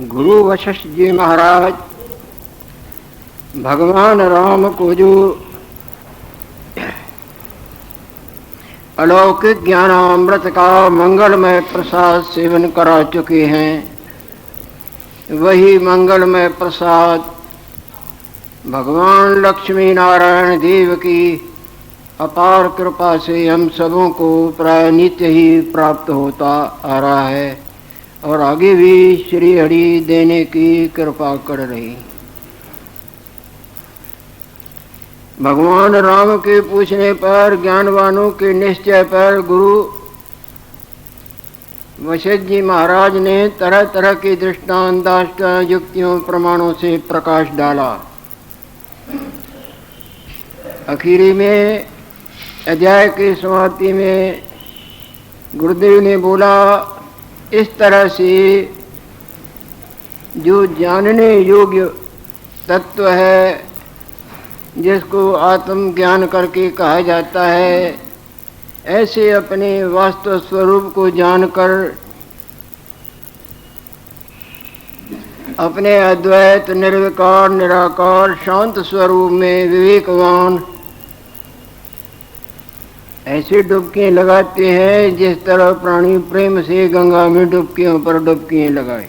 गुरु वशिष्ठ जी महाराज भगवान राम को जो अलौकिक ज्ञानामृत का मंगलमय प्रसाद सेवन करा चुके हैं, वही मंगलमय प्रसाद भगवान लक्ष्मी नारायण देव की अपार कृपा से हम सबों को प्राय नित्य ही प्राप्त होता आ रहा है और आगे भी श्री हरि देने की कृपा कर रही। भगवान राम के पूछने पर, ज्ञानवानों के निश्चय पर गुरु वशिष्ठ जी महाराज ने तरह तरह के दृष्टांत, दाष्टान, युक्तियों, प्रमाणों से प्रकाश डाला। आखिरी में अध्याय की समाप्ति में गुरुदेव ने बोला, इस तरह से जो जानने योग्य तत्व है, जिसको आत्मज्ञान करके कहा जाता है, ऐसे अपने वास्तव स्वरूप को जानकर अपने अद्वैत, निर्विकार, निराकार, शांत स्वरूप में विवेकवान ऐसे डुबकियाँ लगाते हैं जिस तरह प्राणी प्रेम से गंगा में डुबकियों पर डुबकियाँ लगाए।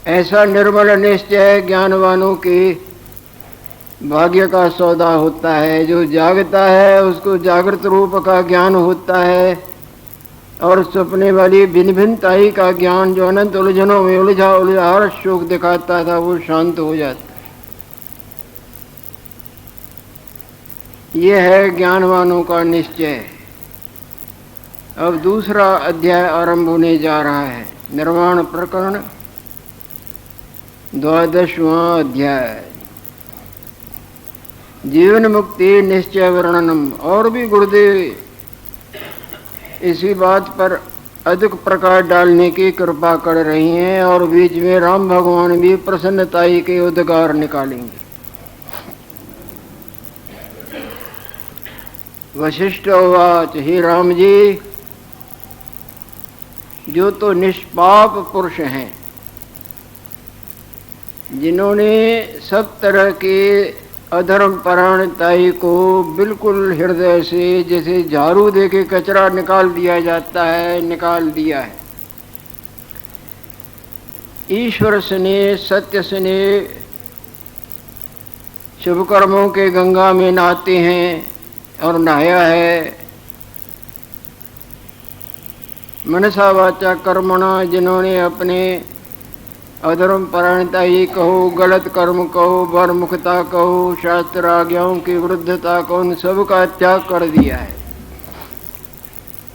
ऐसा निर्मल निश्चय ज्ञानवानों के भाग्य का सौदा होता है। जो जागता है उसको जागृत रूप का ज्ञान होता है और सपने वाली भिन्न भिन्नताई का ज्ञान, जो अनंत उलझनों में उलझा उलझा हर शोक दिखाता था, वो शांत हो जाता है। यह है ज्ञानवानों का निश्चय। अब दूसरा अध्याय आरंभ होने जा रहा है। निर्वाण प्रकरण 12वां अध्याय, जीवन मुक्ति निश्चय वर्णनम। और भी गुरुदेव इसी बात पर अधिक प्रकाश डालने की कृपा कर रही हैं और बीच में राम भगवान भी प्रसन्नताई के उद्गार निकालेंगे। वशिष्ठ उवाच, हे राम जी, जो तो निष्पाप पुरुष हैं, जिन्होंने सब तरह के अधर्म परायणताई को बिल्कुल हृदय से, जैसे झाड़ू दे के कचरा निकाल दिया जाता है, निकाल दिया है। ईश्वर स्नेह, सत्य स्नेह, शुभ कर्मों के गंगा में नहाते हैं और नहाया है। मनसा वाचा कर्मणा, जिन्होंने अपने अधर्म परायणताई कहो, गलत कर्म कहो, बरमुखता कहो, शास्त्र आज्ञाओं की विरुद्धता को, उन सब का त्याग कर दिया है।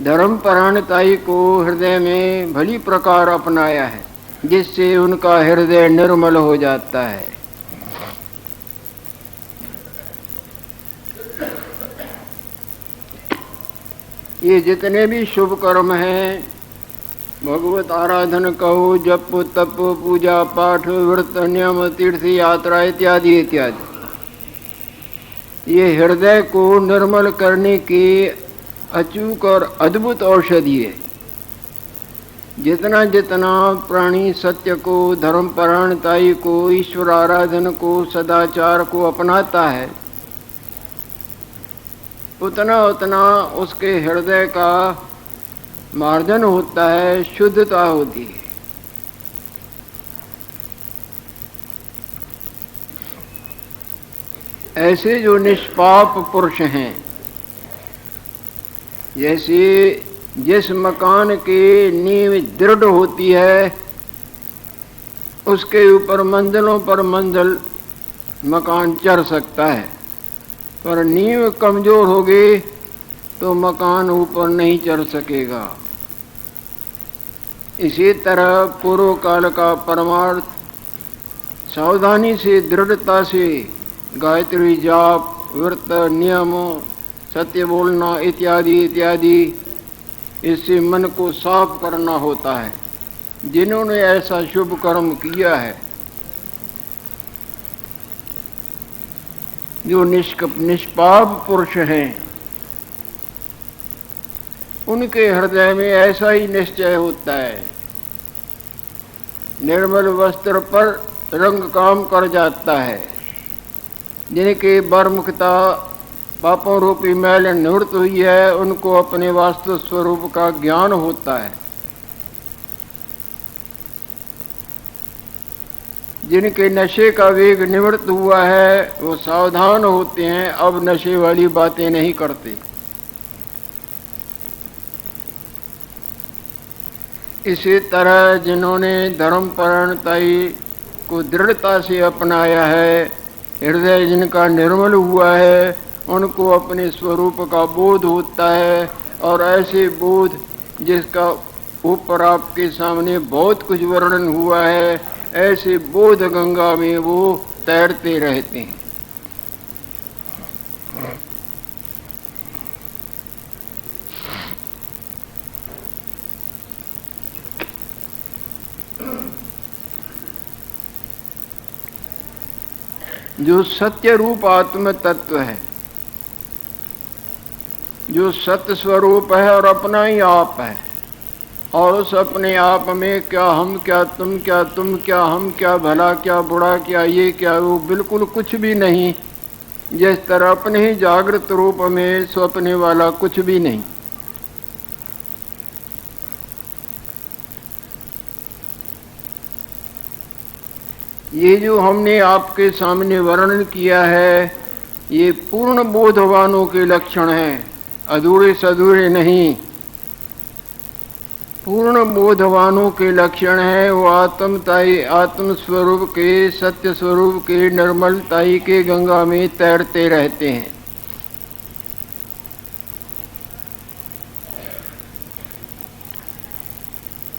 धर्म परायणताई को हृदय में भली प्रकार अपनाया है, जिससे उनका हृदय निर्मल हो जाता है। ये जितने भी शुभ कर्म हैं, भगवत आराधन कहो, जप तप, पूजा पाठ, व्रत, नियम, तीर्थ यात्रा इत्यादि इत्यादि, ये हृदय को निर्मल करने की अचूक और अद्भुत औषधि है। जितना जितना प्राणी सत्य को, धर्म परायणताई को, ईश्वर आराधन को, सदाचार को अपनाता है, उतना उतना उसके हृदय का मार्जन होता है, शुद्धता होती है। ऐसे जो निष्पाप पुरुष हैं, जैसे जिस मकान की नींव दृढ़ होती है, उसके ऊपर मंजिलों पर मंजिल मकान चढ़ सकता है, पर नींव कमजोर होगी तो मकान ऊपर नहीं चढ़ सकेगा। इसी तरह पूर्व काल का परमार्थ सावधानी से, दृढ़ता से गायत्री जाप, व्रत, नियम, सत्य बोलना इत्यादि इत्यादि, इससे मन को साफ करना होता है। जिन्होंने ऐसा शुभ कर्म किया है, जो निष्पाप पुरुष हैं, उनके हृदय में ऐसा ही निश्चय होता है। निर्मल वस्त्र पर रंग काम कर जाता है। जिनके बर्मुखता पापों रूपी मैल निवृत्त हुई है, उनको अपने वास्तव स्वरूप का ज्ञान होता है। जिनके नशे का वेग निवृत्त हुआ है, वो सावधान होते हैं, अब नशे वाली बातें नहीं करते। इसी तरह जिन्होंने धर्मपरायणताई को दृढ़ता से अपनाया है, हृदय जिनका निर्मल हुआ है, उनको अपने स्वरूप का बोध होता है। और ऐसे बोध जिसका ऊपर आपके सामने बहुत कुछ वर्णन हुआ है, ऐसे बोध गंगा में वो तैरते रहते हैं। जो सत्य रूप आत्म तत्व है, जो सत्य स्वरूप है और अपना ही आप है, और उस अपने आप में क्या हम, क्या तुम, क्या तुम, क्या हम, क्या भला, क्या बुरा, क्या ये, क्या वो, बिल्कुल कुछ भी नहीं। जिस तरह अपने ही जागृत रूप में स्वप्ने वाला कुछ भी नहीं। ये जो हमने आपके सामने वर्णन किया है, ये पूर्ण बोधवानों के लक्षण हैं, अधूरे सधूरे नहीं। पूर्ण बोधवानों के लक्षण है। वो आत्मताई, आत्म स्वरूप के, सत्य स्वरूप के, निर्मलताई के गंगा में तैरते रहते हैं।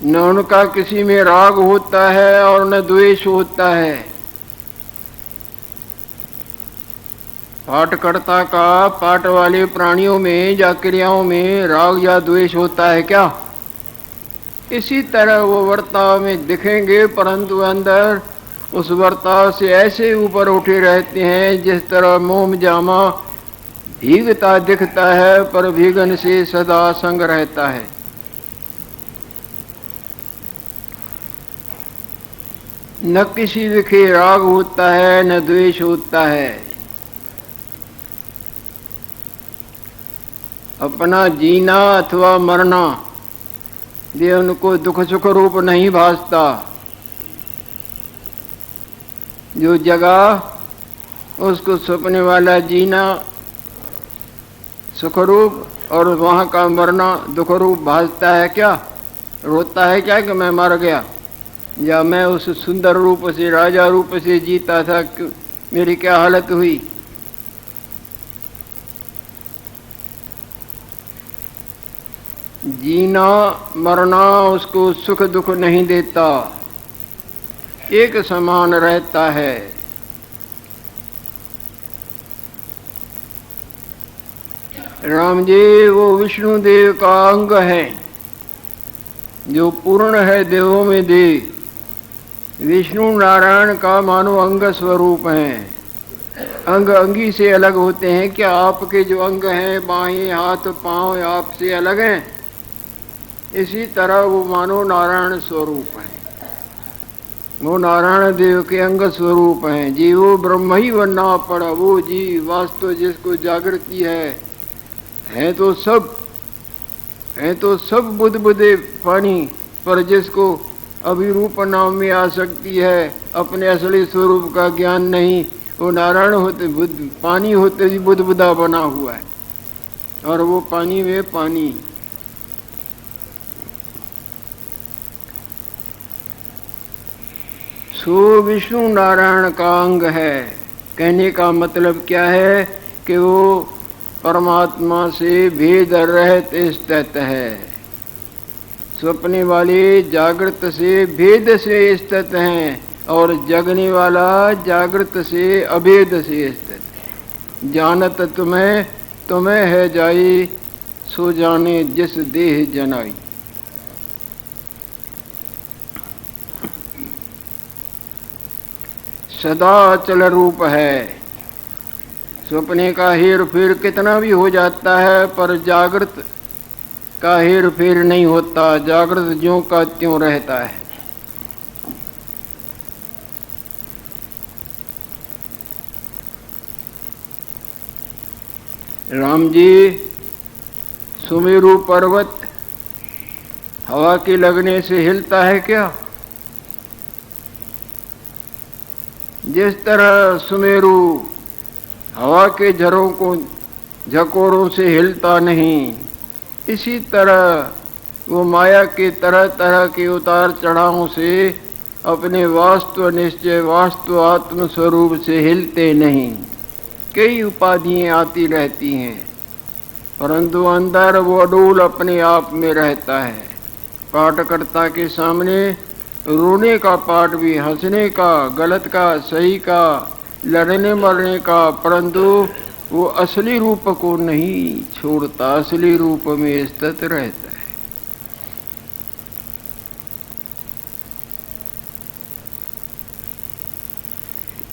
न उनका किसी में राग होता है और न द्वेष होता है। पाठकर्ता का पाठ वाले प्राणियों में या क्रियाओं में राग या द्वेष होता है क्या? इसी तरह वो वर्ताव में दिखेंगे, परंतु अंदर उस वर्ताव से ऐसे ऊपर उठे रहते हैं जिस तरह मोम जामा भीगता दिखता है, पर भीगन से सदा संग रहता है। न किसी विखे राग होता है, न द्वेष होता है। अपना जीना अथवा मरना ये उनको दुख सुख रूप नहीं भासता। जो जगह उसको सपने वाला जीना सुख रूप और वहाँ का मरना दुख रूप भासता है क्या? रोता है क्या कि मैं मर गया, या मैं उस सुंदर रूप से, राजा रूप से जीता था, मेरी क्या हालत हुई? जीना मरना उसको सुख दुख नहीं देता, एक समान रहता है। राम जी वो विष्णु देव का अंग है, जो पूर्ण है देवों में देव। विष्णु नारायण का मानो अंग स्वरूप हैं। अंग अंगी से अलग होते हैं क्या? आपके जो अंग हैं, बाहें, हाथ, पांव, आपसे अलग हैं। इसी तरह वो मानो नारायण स्वरूप है। वो नारायण देव के अंग स्वरूप हैं। जीवो ब्रह्म ही बनना पड़ा। वो जीव वास्तव जिसको जागृति है तो सब बुद्ध बुद्धे पानी, पर जिसको अभिरूप नाम में आ सकती है, अपने असली स्वरूप का ज्ञान नहीं, वो नारायण होते बुद्ध, पानी होते ही बुद्ध बुद्धा बना हुआ है, और वो पानी में पानी। सो विष्णु नारायण का अंग है। कहने का मतलब क्या है कि वो परमात्मा से भेद रहित स्थित है। स्वप्ने वाले जागृत से भेद से स्थित हैं, और जगने वाला जागृत से अभेद से स्थित है। जानत तुम्हें है जाई, सो जाने जिस देह जनाई। सदा अचल रूप है। स्वप्ने का हेर फेर कितना भी हो जाता है, पर जागृत का हेर फेर नहीं होता, जागृत ज्यों का त्यों रहता है। राम जी, सुमेरु पर्वत हवा के लगने से हिलता है क्या? जिस तरह सुमेरु हवा के झकोरों से हिलता नहीं, इसी तरह वो माया के तरह तरह के उतार चढ़ावों से अपने वास्तव निश्चय वास्तव आत्म स्वरूप से हिलते नहीं। कई उपाधियां आती रहती हैं, परंतु अंदर वो अडूल अपने आप में रहता है। पाठकर्ता के सामने रोने का पाठ भी, हंसने का, गलत का, सही का, लड़ने मरने का, परंतु वो असली रूप को नहीं छोड़ता, असली रूप में स्थित रहता है।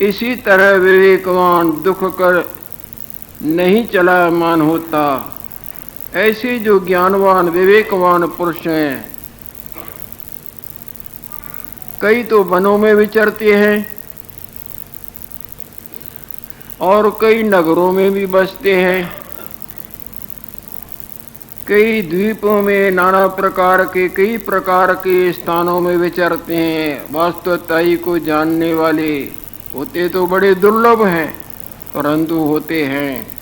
इसी तरह विवेकवान दुख कर नहीं चलायमान होता। ऐसे जो ज्ञानवान विवेकवान पुरुष हैं, कई तो वनों में विचरते हैं और कई नगरों में भी बसते हैं, कई द्वीपों में नाना प्रकार के कई प्रकार के स्थानों में विचरते हैं। वास्तवताई को जानने वाले होते तो बड़े दुर्लभ हैं, परंतु होते हैं।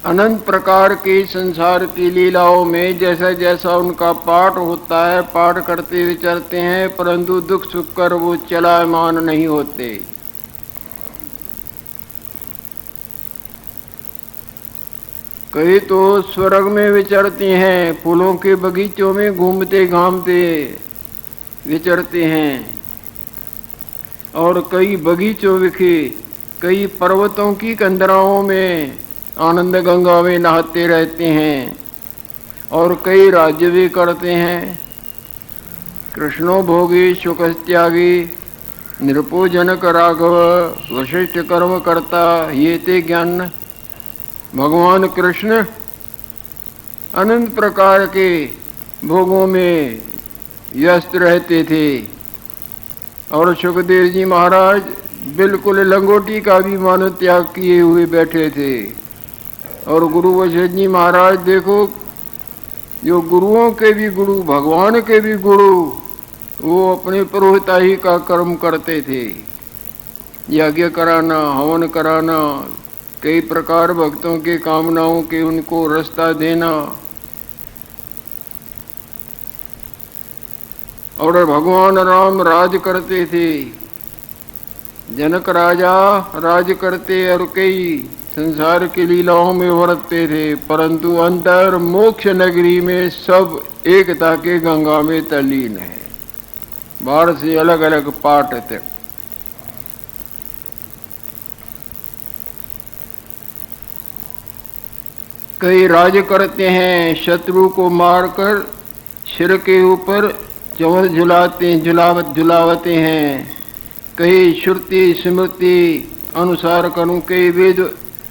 अनंत प्रकार के संसार की लीलाओं में जैसा जैसा उनका पाठ होता है, पाठ करते विचरते हैं, परंतु दुख सुख कर वो चलायमान नहीं होते। कई तो स्वर्ग में विचरते हैं, फूलों के बगीचों में घूमते घामते विचरते हैं, और कई बगीचों विखे कई पर्वतों की कंदराओं में आनंद गंगा में नहाते रहते हैं, और कई राज्य भी करते हैं। कृष्णो भोगी शुक त्यागी निरपो जनक राघव वशिष्ठ कर्म करता ये ते ज्ञान। भगवान कृष्ण अनंत प्रकार के भोगों में व्यस्त रहते थे, और सुखदेव जी महाराज बिल्कुल लंगोटी का भी मानो त्याग किए हुए बैठे थे। और गुरु वशिष्ठ जी महाराज देखो, जो गुरुओं के भी गुरु, भगवान के भी गुरु, वो अपने पुरोहिताई का कर्म करते थे। यज्ञ कराना, हवन कराना, कई प्रकार भक्तों के कामनाओं के उनको रास्ता देना, और भगवान राम राज करते थे। जनक राजा राज करते और कई संसार की लीलाओं में वर्तते थे, परंतु अंतर मोक्ष नगरी में सब एकता के गंगा में तल्लीन है। बाहर से अलग अलग पाठ थे। कई राज करते हैं, शत्रु को मारकर सिर के ऊपर चवर झुलावते हैं। कई श्रुति स्मृति अनुसार करूं, कई वेद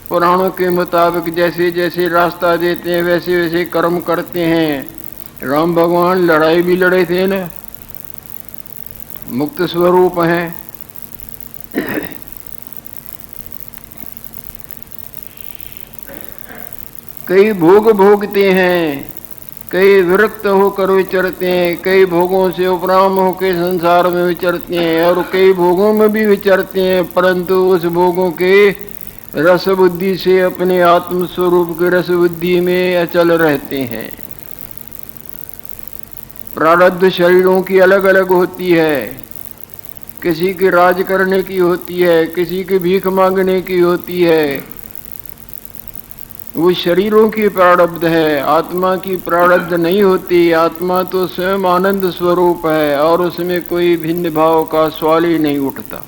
पुराणों के मुताबिक जैसे जैसे रास्ता देते हैं वैसे वैसे कर्म करते हैं। राम भगवान लड़ाई भी लड़े थे ना, मुक्त स्वरूप हैं। कई भोग भोगते हैं, कई विरक्त होकर विचरते हैं, कई भोगों से उपराम होकर संसार में विचरते हैं, और कई भोगों में भी विचरते हैं, परंतु उस भोगों के रस बुद्धि से अपने आत्म स्वरूप के रस बुद्धि में अचल रहते हैं। प्रारब्ध शरीरों की अलग अलग होती है, किसी की राज करने की होती है, किसी की भीख मांगने की होती है। वो शरीरों की प्रारब्ध है, आत्मा की प्रारब्ध नहीं होती। आत्मा तो स्वयं आनंद स्वरूप है, और उसमें कोई भिन्न भाव का सवाल ही नहीं उठता।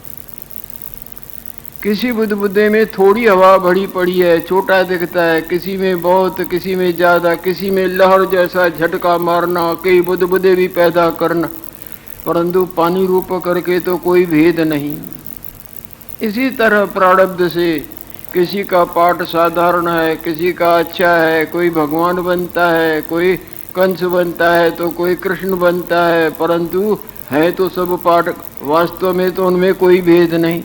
किसी बुद्धबुद्धे में थोड़ी हवा भरी पड़ी है, छोटा दिखता है, किसी में बहुत, किसी में ज्यादा, किसी में लहर जैसा झटका मारना, कई बुद्धबुद्धे भी पैदा करना, परंतु पानी रूप करके तो कोई भेद नहीं। इसी तरह प्रारब्ध से किसी का पाठ साधारण है, किसी का अच्छा है, कोई भगवान बनता है, कोई कंस बनता है, तो कोई कृष्ण बनता है, परंतु है तो सब पाठ, वास्तव में तो उनमें कोई भेद नहीं।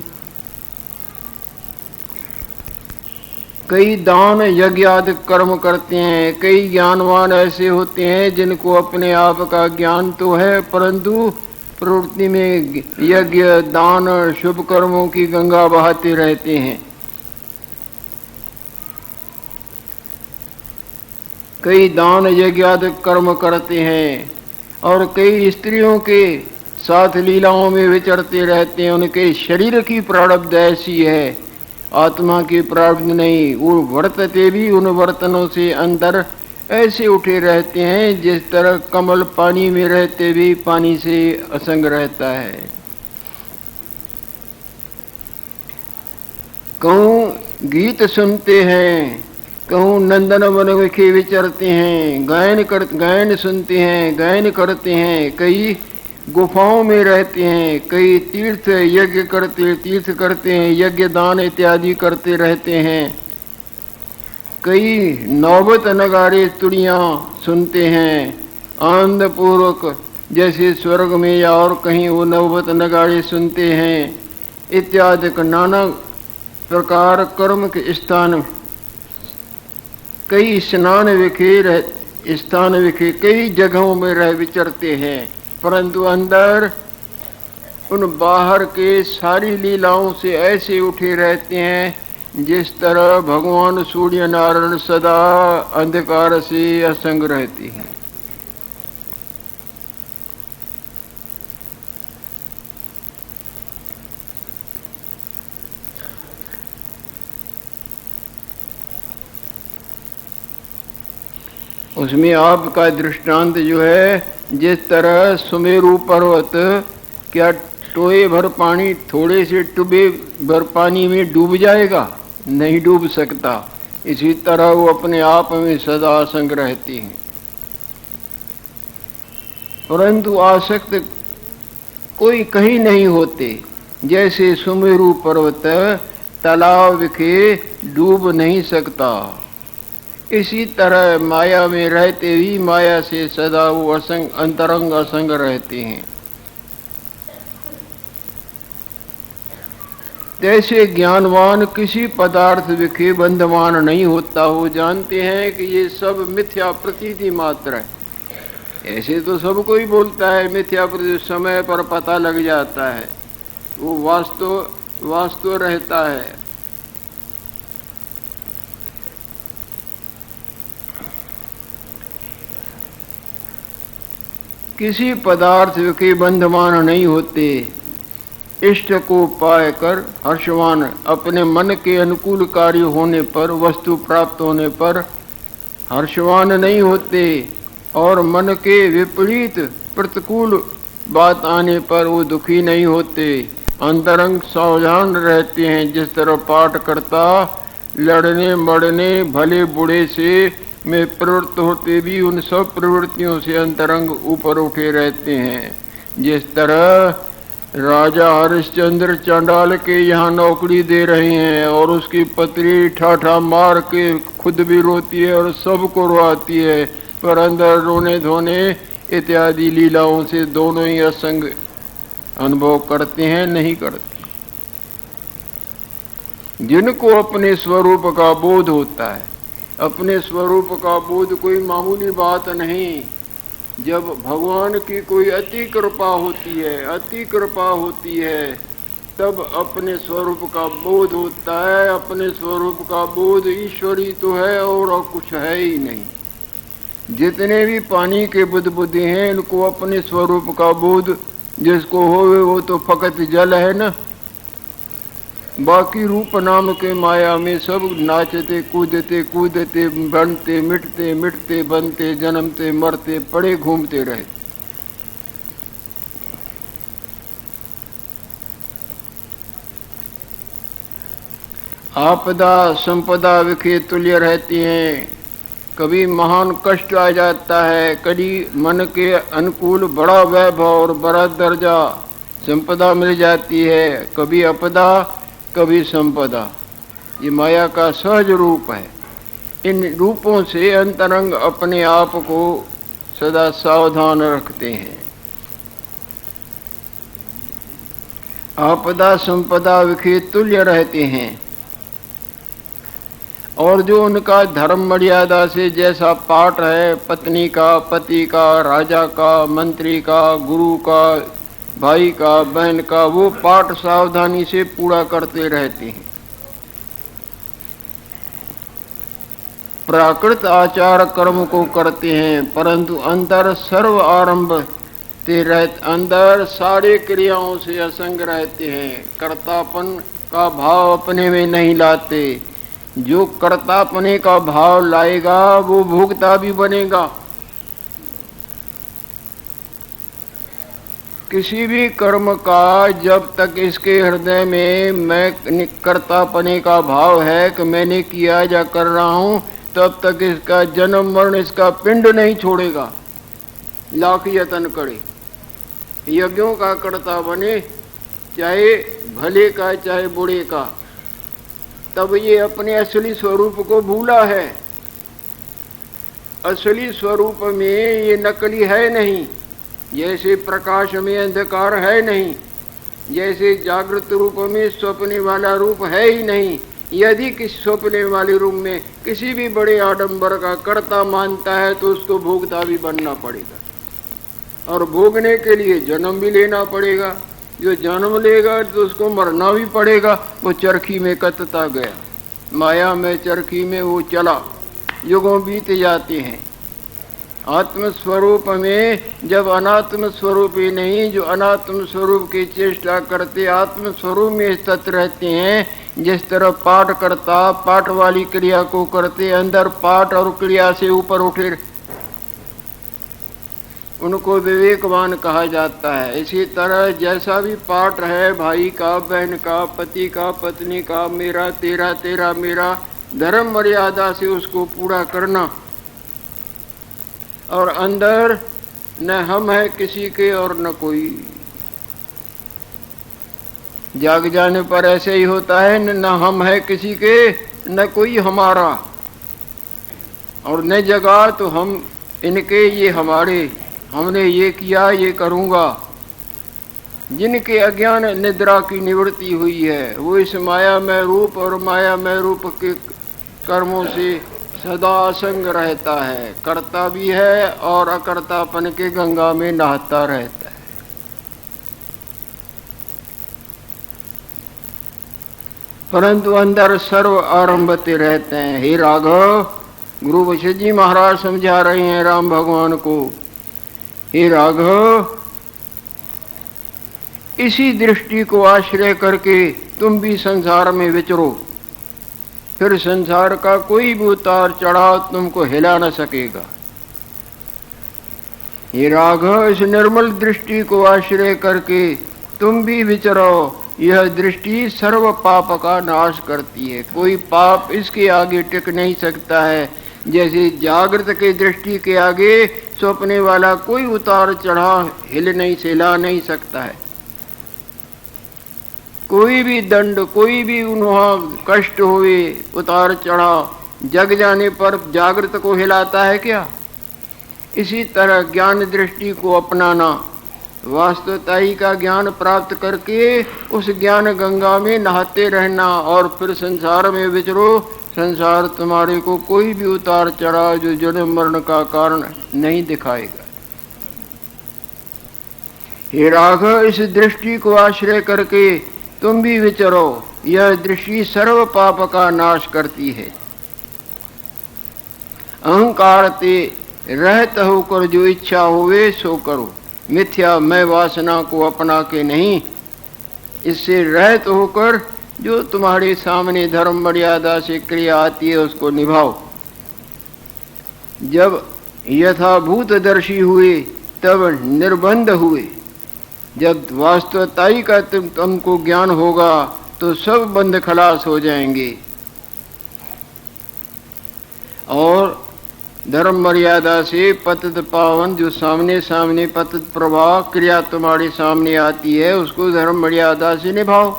कई दान यज्ञ आदि कर्म करते हैं, कई ज्ञानवान ऐसे होते हैं जिनको अपने आप का ज्ञान तो है, परंतु प्रवृत्ति में यज्ञ दान शुभ कर्मों की गंगा बहाते रहते हैं। कई दान यज्ञ आदि कर्म करते हैं और कई स्त्रियों के साथ लीलाओं में विचरते रहते हैं। उनके शरीर की प्रारब्ध ऐसी है, आत्मा की प्रारब्ध नहीं। वो वर्तते भी उन वर्तनों से अंदर ऐसे उठे रहते हैं जिस तरह कमल पानी में रहते भी पानी से असंग रहता है। कहूँ गीत सुनते हैं, कहूँ नंदन वन विखे विचरते हैं, गायन सुनते हैं, गायन करते हैं, कई गुफाओं में रहते हैं, कई तीर्थ करते हैं, यज्ञ दान इत्यादि करते रहते हैं, कई नौबत नगारे तुड़ियाँ सुनते हैं आनंद पूर्वक, जैसे स्वर्ग में या और कहीं वो नौबत नगारे सुनते हैं इत्यादि नाना प्रकार कर्म के स्थान, कई स्नान विखे कई जगहों में रह विचरते हैं, परंतु अंदर उन बाहर के सारी लीलाओं से ऐसे उठे रहते हैं जिस तरह भगवान सूर्य नारायण सदा अंधकार से असंग रहते हैं। उसमें आपका दृष्टांत जो है, जिस तरह सुमेरु पर्वत क्या टोए भर पानी, थोड़े से टुबे भर पानी में डूब जाएगा? नहीं डूब सकता। इसी तरह वो अपने आप में सदा असंग रहती हैं, परंतु आसक्त कोई कहीं नहीं होते। जैसे सुमेरु पर्वत तालाब विखे डूब नहीं सकता, इसी तरह माया में रहते भी माया से सदा वो अंतरंग असंग रहते हैं। जैसे ज्ञानवान किसी पदार्थ विखे बंधमान नहीं होता, वो जानते हैं कि ये सब मिथ्या प्रतीति मात्र है। ऐसे तो सब कोई बोलता है मिथ्या प्रतीति, समय पर पता लग जाता है, वो वास्तव रहता है। किसी पदार्थ के बंधमान नहीं होते। इष्ट को पाए कर हर्षवान, अपने मन के अनुकूल कार्य होने पर, वस्तु प्राप्त होने पर हर्षवान नहीं होते, और मन के विपरीत प्रतिकूल बात आने पर वो दुखी नहीं होते। अंतरंग सावधान रहते हैं, जिस तरह पाठ करता लड़ने मरने भले बुढ़े से में प्रवृत्त होते भी उन सब प्रवृत्तियों से अंतरंग ऊपर उठे रहते हैं। जिस तरह राजा हरिश्चंद्र चांडाल के यहाँ नौकरी दे रहे हैं और उसकी पत्री ठाठा मार के खुद भी रोती है और सबको रोआती है, पर अंदर रोने धोने इत्यादि लीलाओं से दोनों ही असंग अनुभव करते हैं, नहीं करते। जिनको अपने स्वरूप का बोध होता है, अपने स्वरूप का बोध कोई मामूली बात नहीं। जब भगवान की कोई अति कृपा होती है, तब अपने स्वरूप का बोध होता है। अपने स्वरूप का बोध ईश्वरी तो है और कुछ है ही नहीं। जितने भी पानी के बुदबुदे हैं, इनको अपने स्वरूप का बोध जिसको होवे वो तो फकत जल है न। बाकी रूप नाम के माया में सब नाचते कूदते बनते मिटते बनते जन्मते मरते पड़े घूमते रहे। आपदा संपदा विखे तुल्य रहती हैं। कभी महान कष्ट आ जाता है, कभी मन के अनुकूल बड़ा वैभव और बड़ा दर्जा संपदा मिल जाती है। कभी अपदा कभी संपदा, ये माया का सहज रूप है। इन रूपों से अंतरंग अपने आप को सदा सावधान रखते हैं। आपदा संपदा विखे तुल्य रहते हैं, और जो उनका धर्म मर्यादा से जैसा पाठ है, पत्नी का, पति का, राजा का, मंत्री का, गुरु का, भाई का, बहन का, वो पाठ सावधानी से पूरा करते रहते हैं। प्राकृत आचार कर्म को करते हैं, परंतु अंदर सर्व आरंभ ते रहते, अंदर सारे क्रियाओं से असंग रहते हैं। कर्तापन का भाव अपने में नहीं लाते। जो कर्तापने का भाव लाएगा वो भोक्ता भी बनेगा। किसी भी कर्म का जब तक इसके हृदय में मैं कर्तापने का भाव है कि मैंने किया या कर रहा हूं, तब तक इसका जन्म मरण इसका पिंड नहीं छोड़ेगा, लाख यत्न करे। यज्ञों का कर्ता बने, चाहे भले का चाहे बुरे का, तब ये अपने असली स्वरूप को भूला है। असली स्वरूप में ये नकली है नहीं। जैसे प्रकाश में अंधकार है नहीं, जैसे जागृत रूप में स्वप्ने वाला रूप है ही नहीं। यदि किसी स्वप्ने वाले रूप में किसी भी बड़े आडंबर का कर्ता मानता है तो उसको भोगता भी बनना पड़ेगा, और भोगने के लिए जन्म भी लेना पड़ेगा। जो जन्म लेगा तो उसको मरना भी पड़ेगा। वो चरखी में कतता गया, माया में चरखी में वो चला, युगों बीत जाते हैं। आत्मस्वरूप में जब अनात्म स्वरूप ही नहीं, जो अनात्म स्वरूप की चेष्टा करते आत्मस्वरूप में स्थित रहते हैं, जिस तरह पाठ करता पाठ वाली क्रिया को करते, अंदर पाठ और क्रिया से ऊपर उठे, उनको विवेकवान कहा जाता है। इसी तरह जैसा भी पाठ है, भाई का, बहन का, पति का, पत्नी का, मेरा तेरा तेरा मेरा, धर्म मर्यादा से उसको पूरा करना, और अंदर न हम है किसी के और न कोई। जाग जाने पर ऐसे ही होता है, न हम है किसी के न कोई हमारा, और न जगा तो हम इनके ये हमारे, हमने ये किया ये करूँगा। जिनके अज्ञान निद्रा की निवृत्ति हुई है वो इस मायामय रूप और मायामय रूप के कर्मों से सदा असंग रहता है, करता भी है और अकर्तापन के गंगा में नहाता रहता है। परंतु अंदर सर्व आरंभते रहते हैं। हे राघव, गुरु वशिष्ठ जी महाराज समझा रहे हैं राम भगवान को, हे राघव, इसी दृष्टि को आश्रय करके तुम भी संसार में विचरो, फिर संसार का कोई भी उतार चढ़ाव तुमको हिला न सकेगा। हे राघव, इस निर्मल दृष्टि को आश्रय करके तुम भी विचरो। यह दृष्टि सर्व पाप का नाश करती है। कोई पाप इसके आगे टिक नहीं सकता है। जैसे जागृत के दृष्टि के आगे स्वप्ने वाला कोई उतार चढ़ाव हिल नहीं, हिला नहीं सकता है। कोई भी दंड, कोई भी वहाँ कष्ट हुए, उतार चढ़ाव जग जाने पर जागृत को हिलाता है क्या? इसी तरह ज्ञान दृष्टि को अपनाना, वास्तवताई का ज्ञान प्राप्त करके उस ज्ञान गंगा में नहाते रहना, और फिर संसार में विचरो। संसार तुम्हारे को कोई भी उतार चढ़ाव जो जन्म मरण का कारण नहीं दिखाएगा। हे राघव, इस दृष्टि को आश्रय करके तुम भी विचरो। यह दृष्टि सर्व पाप का नाश करती है। अहंकार ते रहत होकर जो इच्छा होवे सो करो। मिथ्या मैं वासना को अपना के नहीं, इससे रहत होकर जो तुम्हारे सामने धर्म मर्यादा से क्रिया आती है उसको निभाओ। जब यथाभूतदर्शी हुए तब निर्बंध हुए। जब वास्तवताई का तुमको ज्ञान होगा तो सब बंध खलास हो जाएंगे, और धर्म मर्यादा से पतित पावन जो सामने सामने पतित प्रवाह क्रिया तुम्हारे सामने आती है उसको धर्म मर्यादा से निभाओ।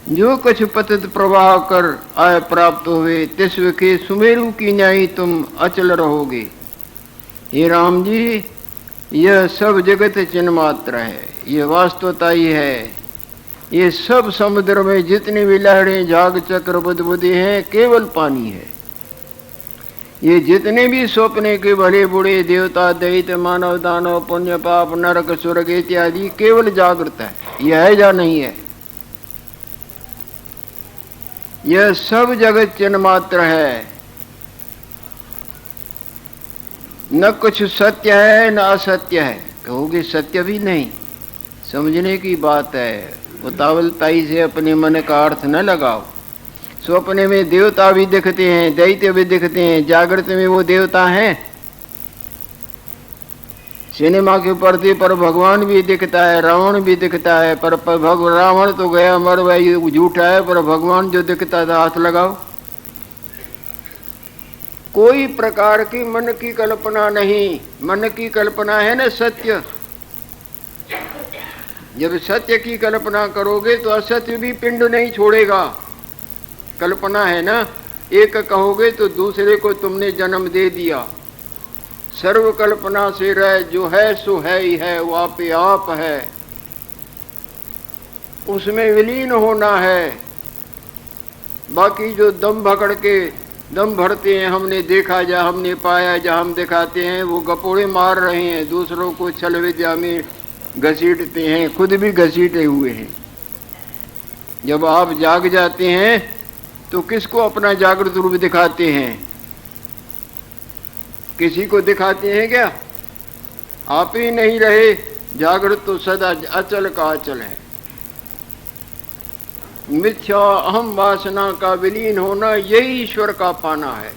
जो कछ पतित प्रवाह कर आय प्राप्त होवे, तिस्व के सुमेरु की न्यायी तुम अचल रहोगे। हे राम जी, यह सब जगत चिन्ह मात्र है, यह वास्तवता ही है। ये सब समुद्र में जितनी भी लहरें, झाग, चक्र, बुदबुदे हैं, केवल पानी है। ये जितने भी स्वप्ने के भले बुढ़े देवता, दैत्य, मानव, दानव, पुण्य, पाप, नरक, स्वर्ग इत्यादि केवल जागृत है। यह है या नहीं है? यह सब जगत चिन्ह मात्र है, न कुछ सत्य है न असत्य है। कहोगे सत्य भी नहीं, समझने की बात है। उतावलताई से अपने मन का अर्थ न लगाओ। स्वप्ने में देवता भी दिखते हैं, दैत्य भी दिखते हैं, जागृत में वो देवता हैं। सिनेमा के पर्दे पर भगवान भी दिखता है, रावण भी दिखता है, पर रावण तो गया मर, वही झूठा है, पर भगवान जो दिखता था, हाथ लगाओ। कोई प्रकार की मन की कल्पना नहीं। मन की कल्पना है ना सत्य। जब सत्य की कल्पना करोगे तो असत्य भी पिंड नहीं छोड़ेगा। कल्पना है ना, एक कहोगे तो दूसरे को तुमने जन्म दे दिया। सर्व कल्पना से रह, जो है सो है ही है, वो आपे आप है, उसमें विलीन होना है। बाकी जो दम भकड़ के दम भरते हैं, हमने देखा जा, हमने पाया जा, हम दिखाते हैं, वो गपोड़े मार रहे हैं, दूसरों को छल विद्या में घसीटते हैं, खुद भी घसीटे हुए हैं। जब आप जाग जाते हैं तो किसको अपना जागृत रूप दिखाते हैं? किसी को दिखाते हैं क्या? आप ही नहीं रहे। जागृत तो सदा अचल का अचल है। मिथ्या अहम वासना का विलीन होना, यही ईश्वर का पाना है।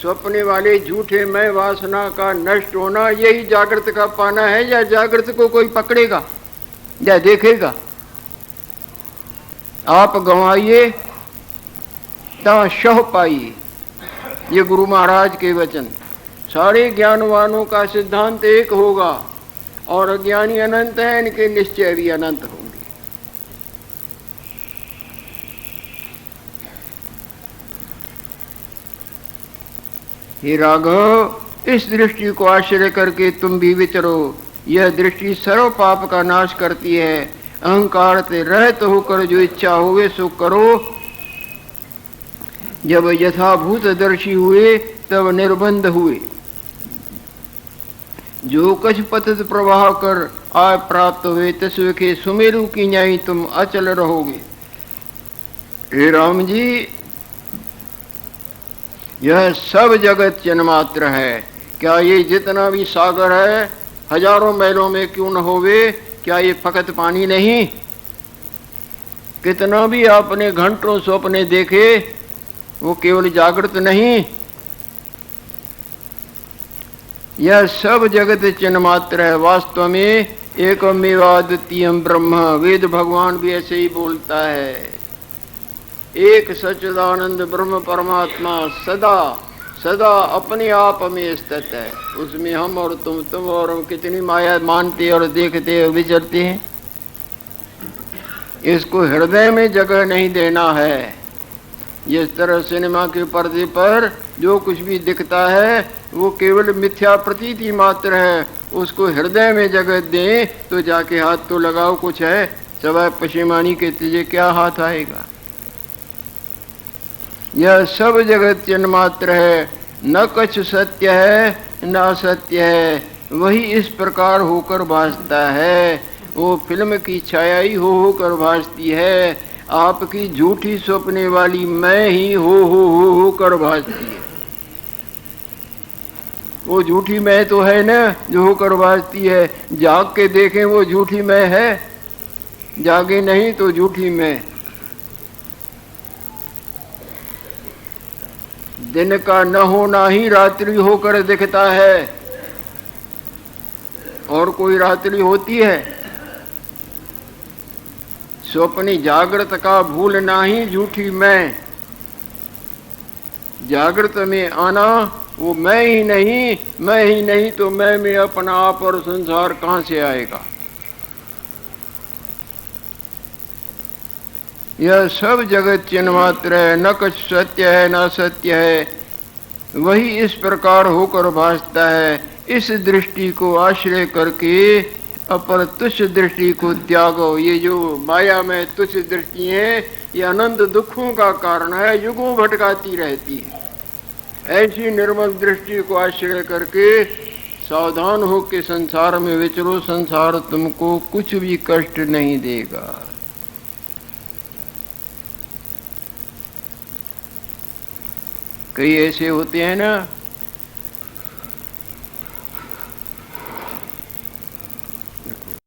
स्वप्ने वाले झूठे मैं वासना का नष्ट होना, यही जागृत का पाना है। या जागृत को कोई पकड़ेगा या देखेगा? आप गंवाइए ता शह पाइए, ये गुरु महाराज के वचन। सारे ज्ञानवानों का सिद्धांत एक होगा, और अज्ञानी अनंत है, इनके निश्चय भी अनंत होंगे। हे राघव, इस दृष्टि को आश्रय करके तुम भी विचरो। यह दृष्टि सर्व पाप का नाश करती है। अहंकार से रहित होकर जो इच्छा होवे सो करो। जब यथाभूत दर्शी हुए तब निर्बंध हुए। जो कछ पतित प्रवाह कर आय प्राप्त हुए, तस्व के सुमेरु की न्यायी तुम अचल रहोगे। हे राम जी, यह सब जगत चिन्ह मात्र है। क्या ये जितना भी सागर है, हजारों मैलों में क्यों न होवे, क्या ये फकत पानी नहीं? कितना भी आपने घंटों स्वप्ने देखे, वो केवल जागृत नहीं। यह सब जगत चिन्ह मात्र है। वास्तव में एकमेवाद्वितीयम् ब्रह्म, वेद भगवान भी ऐसे ही बोलता है। एक सच्चिदानंद ब्रह्म परमात्मा सदा सदा अपने आप में स्थित है। उसमें हम और तुम और कितनी माया मानते और देखते और विचरते हैं। इसको हृदय में जगह नहीं देना है। जिस तरह सिनेमा के पर्दे पर जो कुछ भी दिखता है वो केवल मिथ्या प्रतीति मात्र है। उसको हृदय में जगह दें तो जाके हाथ तो लगाओ, कुछ है, सवाए पशेमानी के तुझे क्या हाथ आएगा। यह सब जगत चिन्ह मात्र है, न कुछ सत्य है न असत्य है। वही इस प्रकार होकर भासता है। वो फिल्म की छाया ही होकर भासती है। आपकी झूठी स्वप्ने वाली मैं ही होकर भासती है। वो झूठी मैं तो है ना जो होकर भासती है। जाग के देखें वो झूठी मैं है, जागे नहीं तो झूठी मैं। दिन का न होना ही रात्रि होकर दिखता है, और कोई रात्रि होती है? स्वप्नी जागृत का भूलना ही झूठी मैं। जागृत में आना वो मैं ही नहीं तो मैं में अपना आप और संसार कहां से आएगा। यह सब जगत चिन्मात्र है, न कुछ सत्य है न सत्य है, वही इस प्रकार होकर भासता है। इस दृष्टि को आश्रय करके अपर तुच्छ दृष्टि को त्यागो। ये जो माया में तुच्छ दृष्टि है, ये अनंत दुखों का कारण है, युगों भटकाती रहती है। ऐसी निर्मल दृष्टि को आश्रय करके सावधान हो के संसार में विचरो। संसार तुमको कुछ भी कष्ट नहीं देगा। कई ऐसे होते हैं ना